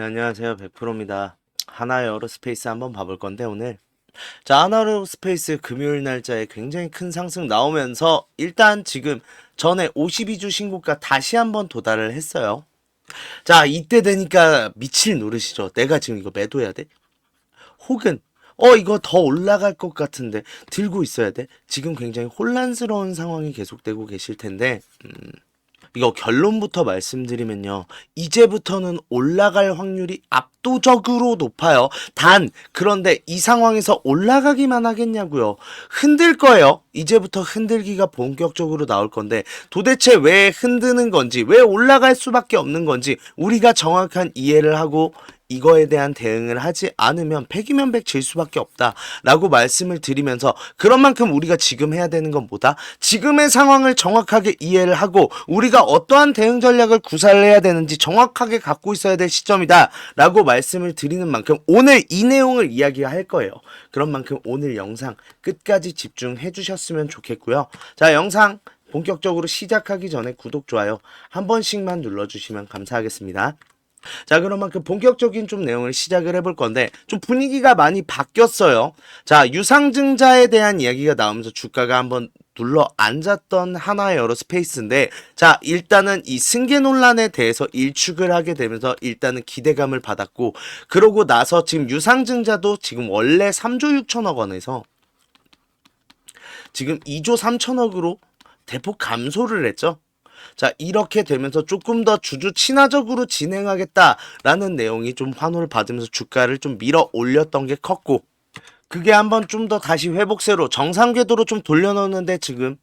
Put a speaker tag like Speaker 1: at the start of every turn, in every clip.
Speaker 1: 네, 안녕하세요. 100%입니다. 하나에어로스페이스 한번 봐볼 건데 오늘 하나에어로스페이스 금요일 날짜에 굉장히 큰 상승 나오면서 일단 지금 전에 52주 신고가 다시 한번 도달을 했어요. 자, 이때 되니까 미칠 노릇이죠. 내가 지금 이거 매도해야 돼? 혹은 이거 더 올라갈 것 같은데 들고 있어야 돼? 지금 굉장히 혼란스러운 상황이 계속되고 계실 텐데 이거 결론부터 말씀드리면요. 이제부터는 올라갈 확률이 압도적으로 높아요. 그런데 이 상황에서 올라가기만 하겠냐고요. 흔들 거예요. 이제부터 흔들기가 본격적으로 나올 건데 도대체 왜 흔드는 건지, 왜 올라갈 수밖에 없는 건지 우리가 정확한 이해를 하고 이거에 대한 대응을 하지 않으면 100이면 100 질 수밖에 없다라고 말씀을 드리면서 그런 만큼 우리가 지금 해야 되는 건 뭐다? 지금의 상황을 정확하게 이해를 하고 우리가 어떠한 대응 전략을 구사를 해야 되는지 정확하게 갖고 있어야 될 시점이다 라고 말씀을 드리는 만큼 오늘 이 내용을 이야기할 거예요. 그런 만큼 오늘 영상 끝까지 집중해 주셨으면 좋겠고요. 자, 영상 본격적으로 시작하기 전에 구독, 좋아요 한 번씩만 눌러주시면 감사하겠습니다. 자, 그러면 그 본격적인 좀 내용을 시작을 해볼 건데 좀 분위기가 많이 바뀌었어요. 자, 유상증자에 대한 이야기가 나오면서 주가가 한번 눌러 앉았던 하나의 에어로스페이스인데 자, 일단은 이 승계 논란에 대해서 일축을 하게 되면서 일단은 기대감을 받았고 그러고 나서 지금 유상증자도 지금 원래 3조 6천억 원에서 지금 2조 3천억으로 대폭 감소를 했죠. 자, 이렇게 되면서 조금 더 주주 친화적으로 진행하겠다라는 내용이 좀 환호를 받으면서 주가를 좀 밀어 올렸던 게 컸고 그게 한번 좀 더 다시 회복세로 정상 궤도로 좀 돌려놓는데 지금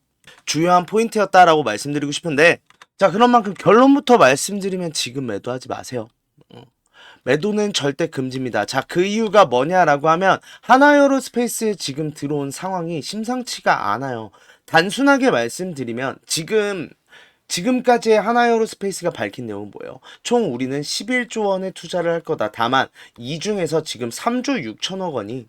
Speaker 1: 주요한 포인트였다라고 말씀드리고 싶은데 자, 그런 만큼 결론부터 말씀드리면 지금 매도하지 마세요. 매도는 절대 금지입니다. 자, 그 이유가 뭐냐라고 하면 하나에어로스페이스에 지금 들어온 상황이 심상치가 않아요. 단순하게 말씀드리면 지금까지의 하나에어로스페이스가 밝힌 내용은 뭐예요? 총 우리는 11조 원의 투자를 할 거다. 다만 이 중에서 지금 3조 6천억 원이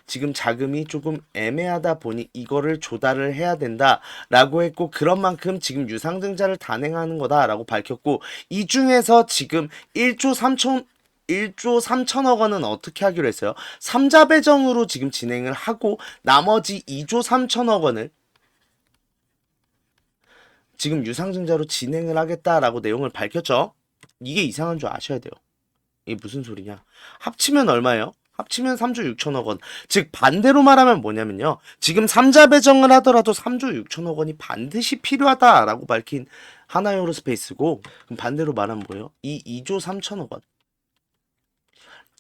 Speaker 1: 지금 자금이 조금 애매하다 보니 이거를 조달을 해야 된다라고 했고 그런 만큼 지금 유상증자를 단행하는 거다라고 밝혔고 이 중에서 지금 1조 3천억 원은 어떻게 하기로 했어요? 삼자 배정으로 지금 진행을 하고 나머지 2조 3천억 원을 지금 유상증자로 진행을 하겠다라고 내용을 밝혔죠. 이게 이상한 줄 아셔야 돼요. 이게 무슨 소리냐? 합치면 얼마예요? 합치면 3조 6천억 원. 즉 반대로 말하면 뭐냐면요. 지금 삼자 배정을 하더라도 3조 6천억 원이 반드시 필요하다라고 밝힌 하나에어로스페이스고 그럼 반대로 말하면 뭐예요? 이 2조 3천억 원.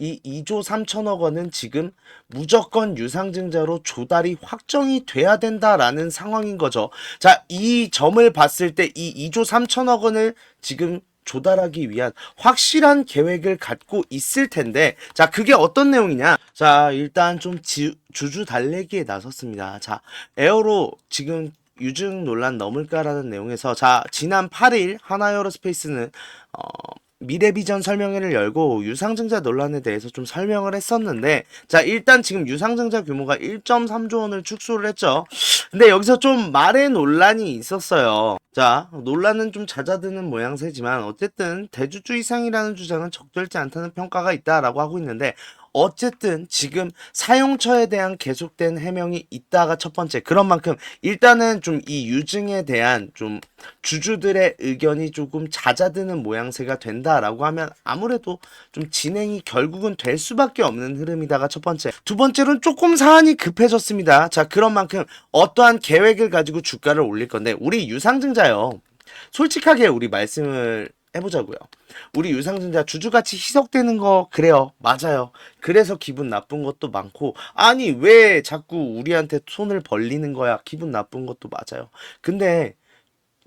Speaker 1: 이 2조 3천억 원은 지금 무조건 유상증자로 조달이 확정이 돼야 된다라는 상황인 거죠. 자, 이 점을 봤을 때 이 2조 3천억 원을 지금 조달하기 위한 확실한 계획을 갖고 있을 텐데 자, 그게 어떤 내용이냐? 자, 일단 좀 주주 달래기에 나섰습니다. 자, 에어로 지금 유증 논란 넘을까라는 내용에서 자, 지난 8일 하나에어로스페이스는 미래비전 설명회를 열고 유상증자 논란에 대해서 좀 설명을 했었는데 자, 일단 지금 유상증자 규모가 1.3조 원을 축소를 했죠. 근데 여기서 좀 말의 논란이 있었어요. 자, 논란은 좀 잦아드는 모양새지만 어쨌든 대주주 이상이라는 주장은 적절치 않다는 평가가 있다라고 하고 있는데 어쨌든 지금 사용처에 대한 계속된 해명이 있다가 첫 번째 그런 만큼 일단은 좀 이 유증에 대한 좀 주주들의 의견이 조금 잦아드는 모양새가 된다라고 하면 아무래도 좀 진행이 결국은 될 수밖에 없는 흐름이다가 첫 번째. 두 번째로는 조금 사안이 급해졌습니다. 자, 그런 만큼 어떠한 계획을 가지고 주가를 올릴 건데 우리 유상증자요. 솔직하게 우리 말씀을 해보자고요. 우리 유상증자 주주가치 희석되는 거 그래요. 맞아요. 그래서 기분 나쁜 것도 많고 아니 왜 자꾸 우리한테 손을 벌리는 거야. 기분 나쁜 것도 맞아요. 근데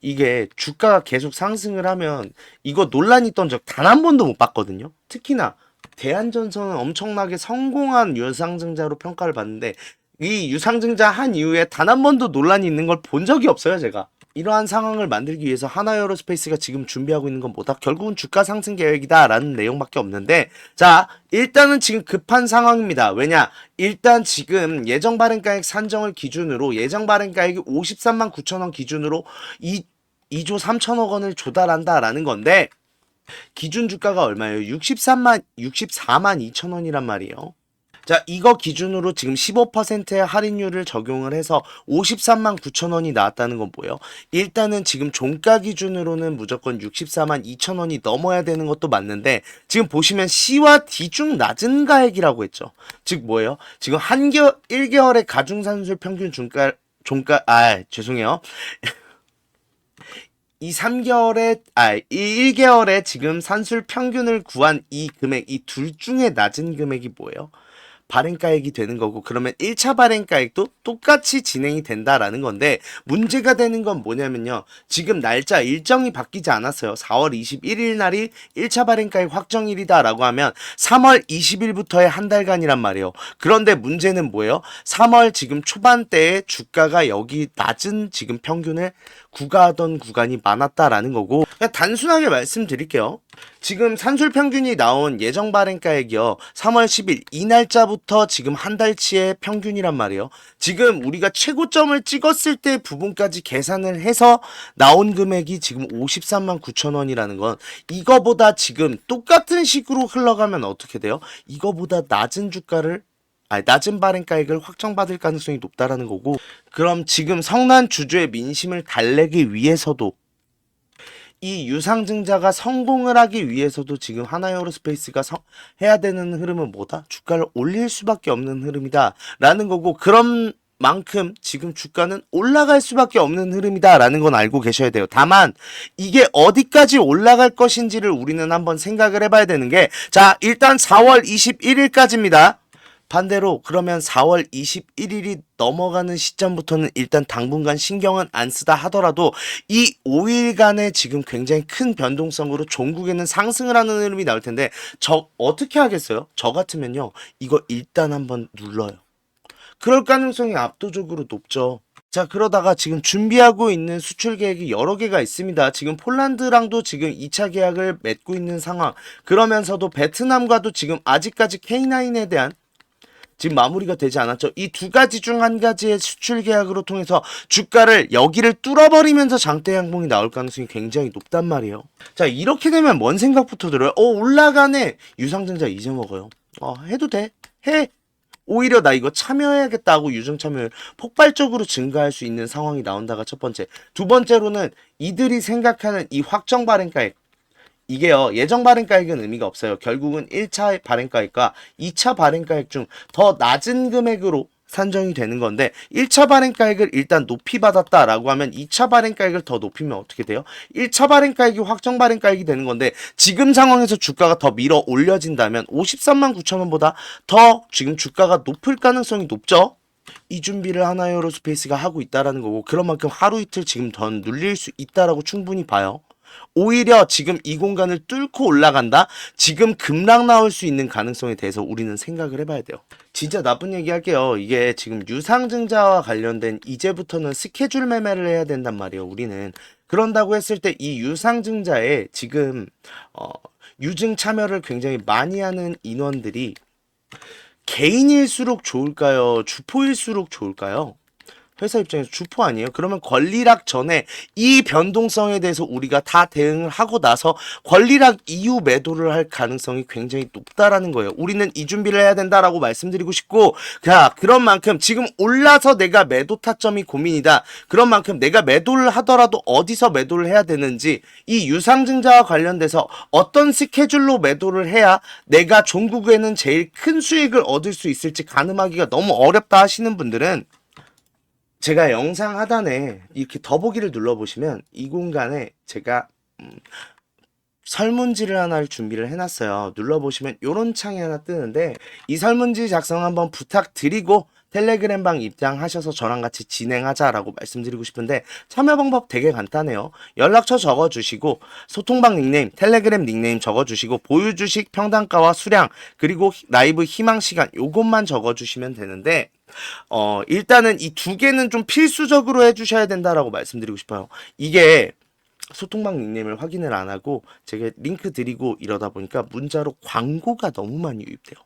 Speaker 1: 이게 주가가 계속 상승을 하면 이거 논란이 있던 적 단 한 번도 못 봤거든요. 특히나 대한전선은 엄청나게 성공한 유상증자로 평가를 받는데 이 유상증자 한 이후에 단 한 번도 논란이 있는 걸 본 적이 없어요, 제가. 이러한 상황을 만들기 위해서 하나에어로스페이스가 지금 준비하고 있는 건 뭐다? 결국은 주가 상승 계획이다라는 내용밖에 없는데 자, 일단은 지금 급한 상황입니다. 왜냐? 일단 지금 예정 발행가액 산정을 기준으로 예정 발행가액이 53만 9천 원 기준으로 2조 3천억 원을 조달한다라는 건데 기준 주가가 얼마예요? 64만 2천 원이란 말이에요. 자, 이거 기준으로 지금 15%의 할인율을 적용을 해서 53만 9천 원이 나왔다는 건 뭐예요? 일단은 지금 종가 기준으로는 무조건 64만 2천 원이 넘어야 되는 것도 맞는데, 지금 보시면 C와 D 중 낮은 가액이라고 했죠. 즉 뭐예요? 지금 1개월의 가중산술 평균 죄송해요. 이 1개월에 지금 산술 평균을 구한 이 금액, 이 둘 중에 낮은 금액이 뭐예요? 발행가액이 되는 거고, 그러면 1차 발행가액도 똑같이 진행이 된다라는 건데, 문제가 되는 건 뭐냐면요. 지금 날짜 일정이 바뀌지 않았어요. 4월 21일 날이 1차 발행가액 확정일이다라고 하면 3월 20일부터의 한 달간이란 말이에요. 그런데 문제는 뭐예요? 3월 지금 초반대에 주가가 여기 낮은 지금 평균을 구가하던 구간이 많았다라는 거고, 그냥 단순하게 말씀드릴게요. 지금 산술 평균이 나온 예정 발행가액이요. 3월 10일 이 날짜부터 지금 한 달치의 평균이란 말이에요. 지금 우리가 최고점을 찍었을 때 부분까지 계산을 해서 나온 금액이 지금 53만 9천 원이라는 건, 이거보다 지금 똑같은 식으로 흘러가면 어떻게 돼요? 이거보다 낮은 발행가액을 확정받을 가능성이 높다라는 거고, 그럼 지금 성난 주주의 민심을 달래기 위해서도, 이 유상증자가 성공을 하기 위해서도 지금 하나에어로스페이스가 해야 되는 흐름은 뭐다? 주가를 올릴 수밖에 없는 흐름이다 라는 거고, 그런 만큼 지금 주가는 올라갈 수밖에 없는 흐름이다 라는 건 알고 계셔야 돼요. 다만 이게 어디까지 올라갈 것인지를 우리는 한번 생각을 해봐야 되는 게, 자, 일단 4월 21일까지입니다. 반대로 그러면 4월 21일이 넘어가는 시점부터는 일단 당분간 신경은 안 쓰다 하더라도, 이 5일간의 지금 굉장히 큰 변동성으로 종국에는 상승을 하는 흐름이 나올 텐데, 어떻게 하겠어요? 저 같으면요, 이거 일단 한번 눌러요. 그럴 가능성이 압도적으로 높죠. 자, 그러다가 지금 준비하고 있는 수출 계획이 여러 개가 있습니다. 지금 폴란드랑도 지금 2차 계약을 맺고 있는 상황. 그러면서도 베트남과도 지금 아직까지 K9에 대한 지금 마무리가 되지 않았죠. 이 두 가지 중 한 가지의 수출 계약으로 통해서 주가를 여기를 뚫어버리면서 장대 양봉이 나올 가능성이 굉장히 높단 말이에요. 자, 이렇게 되면 뭔 생각부터 들어요? 올라가네. 유상증자 이제 먹어요. 해도 돼. 해. 오히려 나 이거 참여해야겠다고 유증 참여율 폭발적으로 증가할 수 있는 상황이 나온다가 첫 번째. 두 번째로는 이들이 생각하는 이 확정 발행가액, 이게요, 예정 발행가액은 의미가 없어요. 결국은 1차 발행가액과 2차 발행가액 중 더 낮은 금액으로 산정이 되는 건데, 1차 발행가액을 일단 높이 받았다라고 하면 2차 발행가액을 더 높이면 어떻게 돼요? 1차 발행가액이 확정 발행가액이 되는 건데, 지금 상황에서 주가가 더 밀어 올려진다면 53만 9천 원보다 더 지금 주가가 높을 가능성이 높죠? 이 준비를 하나에어로스페이스가 하고 있다라는 거고, 그런 만큼 하루 이틀 지금 더 눌릴 수 있다라고 충분히 봐요. 오히려 지금 이 공간을 뚫고 올라간다? 지금 급락 나올 수 있는 가능성에 대해서 우리는 생각을 해봐야 돼요. 진짜 나쁜 얘기 할게요. 이게 지금 유상증자와 관련된 이제부터는 스케줄 매매를 해야 된단 말이에요. 우리는. 그런다고 했을 때 이 유상증자에 지금 유증 참여를 굉장히 많이 하는 인원들이 개인일수록 좋을까요? 주포일수록 좋을까요? 회사 입장에서 주포 아니에요? 그러면 권리락 전에 이 변동성에 대해서 우리가 다 대응을 하고 나서 권리락 이후 매도를 할 가능성이 굉장히 높다라는 거예요. 우리는 이 준비를 해야 된다라고 말씀드리고 싶고, 그런 만큼 지금 올라서 내가 매도 타점이 고민이다. 그런 만큼 내가 매도를 하더라도 어디서 매도를 해야 되는지, 이 유상증자와 관련돼서 어떤 스케줄로 매도를 해야 내가 종국에는 제일 큰 수익을 얻을 수 있을지 가늠하기가 너무 어렵다 하시는 분들은, 제가 영상 하단에 이렇게 더보기를 눌러보시면 이 공간에 제가 설문지를 하나를 준비를 해놨어요. 눌러보시면 이런 창이 하나 뜨는데, 이 설문지 작성 한번 부탁드리고 텔레그램방 입장하셔서 저랑 같이 진행하자라고 말씀드리고 싶은데, 참여 방법 되게 간단해요. 연락처 적어주시고 소통방 닉네임, 텔레그램 닉네임 적어주시고 보유주식 평단가와 수량, 그리고 라이브 희망시간, 요것만 적어주시면 되는데, 일단은 이 두 개는 좀 필수적으로 해주셔야 된다라고 말씀드리고 싶어요. 이게 소통방 닉네임을 확인을 안 하고 제가 링크 드리고 이러다 보니까 문자로 광고가 너무 많이 유입돼요.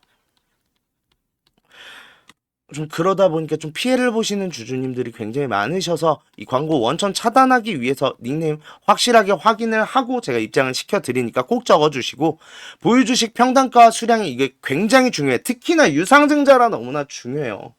Speaker 1: 좀 그러다 보니까 좀 피해를 보시는 주주님들이 굉장히 많으셔서 이 광고 원천 차단하기 위해서 닉네임 확실하게 확인을 하고 제가 입장을 시켜드리니까 꼭 적어주시고, 보유주식 평단가와 수량이 이게 굉장히 중요해. 특히나 유상증자라 너무나 중요해요.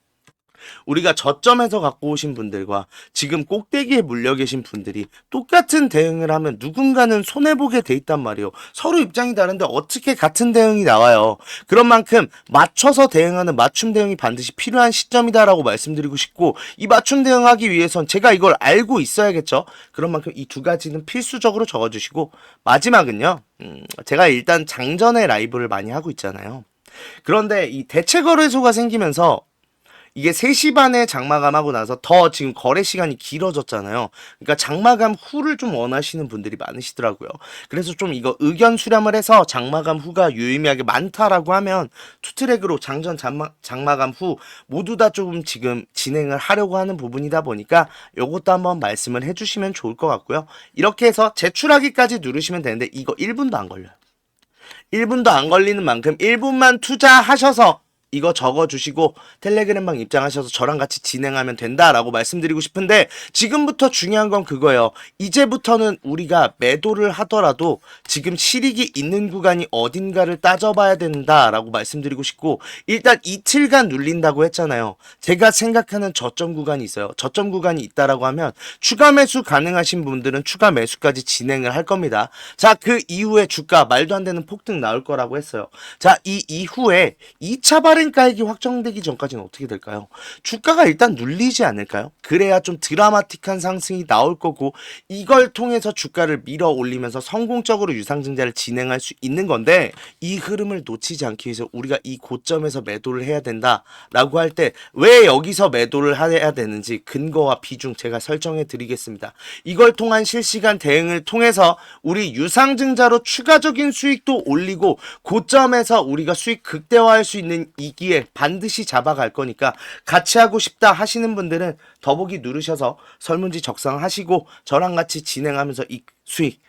Speaker 1: 우리가 저점에서 갖고 오신 분들과 지금 꼭대기에 물려 계신 분들이 똑같은 대응을 하면 누군가는 손해보게 돼 있단 말이에요. 서로 입장이 다른데 어떻게 같은 대응이 나와요. 그런 만큼 맞춰서 대응하는 맞춤 대응이 반드시 필요한 시점이다라고 말씀드리고 싶고, 이 맞춤 대응하기 위해선 제가 이걸 알고 있어야겠죠. 그런 만큼 이 두 가지는 필수적으로 적어주시고, 마지막은요. 제가 일단 장전에 라이브를 많이 하고 있잖아요. 그런데 이 대체 거래소가 생기면서 이게 3시 반에 장마감하고 나서 더 지금 거래 시간이 길어졌잖아요. 그러니까 장마감 후를 좀 원하시는 분들이 많으시더라고요. 그래서 좀 이거 의견 수렴을 해서 장마감 후가 유의미하게 많다라고 하면 투트랙으로 장마감 후 모두 다 조금 지금 진행을 하려고 하는 부분이다 보니까 요것도 한번 말씀을 해주시면 좋을 것 같고요. 이렇게 해서 제출하기까지 누르시면 되는데 이거 1분도 안 걸려요. 1분도 안 걸리는 만큼 1분만 투자하셔서 이거 적어주시고 텔레그램방 입장하셔서 저랑 같이 진행하면 된다라고 말씀드리고 싶은데, 지금부터 중요한 건 그거예요. 이제부터는 우리가 매도를 하더라도 지금 실익이 있는 구간이 어딘가를 따져봐야 된다라고 말씀드리고 싶고, 일단 이틀간 눌린다고 했잖아요. 제가 생각하는 저점 구간이 있어요. 저점 구간이 있다라고 하면 추가 매수 가능하신 분들은 추가 매수까지 진행을 할 겁니다. 자, 그 이후에 주가 말도 안 되는 폭등 나올 거라고 했어요. 자, 이 이후에 2차 발행 가액이 확정되기 전까지는 어떻게 될까요? 주가가 일단 눌리지 않을까요? 그래야 좀 드라마틱한 상승이 나올 거고, 이걸 통해서 주가를 밀어 올리면서 성공적으로 유상증자를 진행할 수 있는 건데, 이 흐름을 놓치지 않기 위해서 우리가 이 고점에서 매도를 해야 된다라고 할 때 왜 여기서 매도를 해야 되는지 근거와 비중 제가 설정해 드리겠습니다. 이걸 통한 실시간 대응을 통해서 우리 유상증자로 추가적인 수익도 올리고 고점에서 우리가 수익 극대화할 수 있는 이 기회 반드시 잡아갈 거니까, 같이 하고 싶다 하시는 분들은 더보기 누르셔서 설문지 적성하시고 저랑 같이 진행하면서 이 수익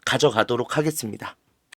Speaker 1: 가져가도록 하겠습니다.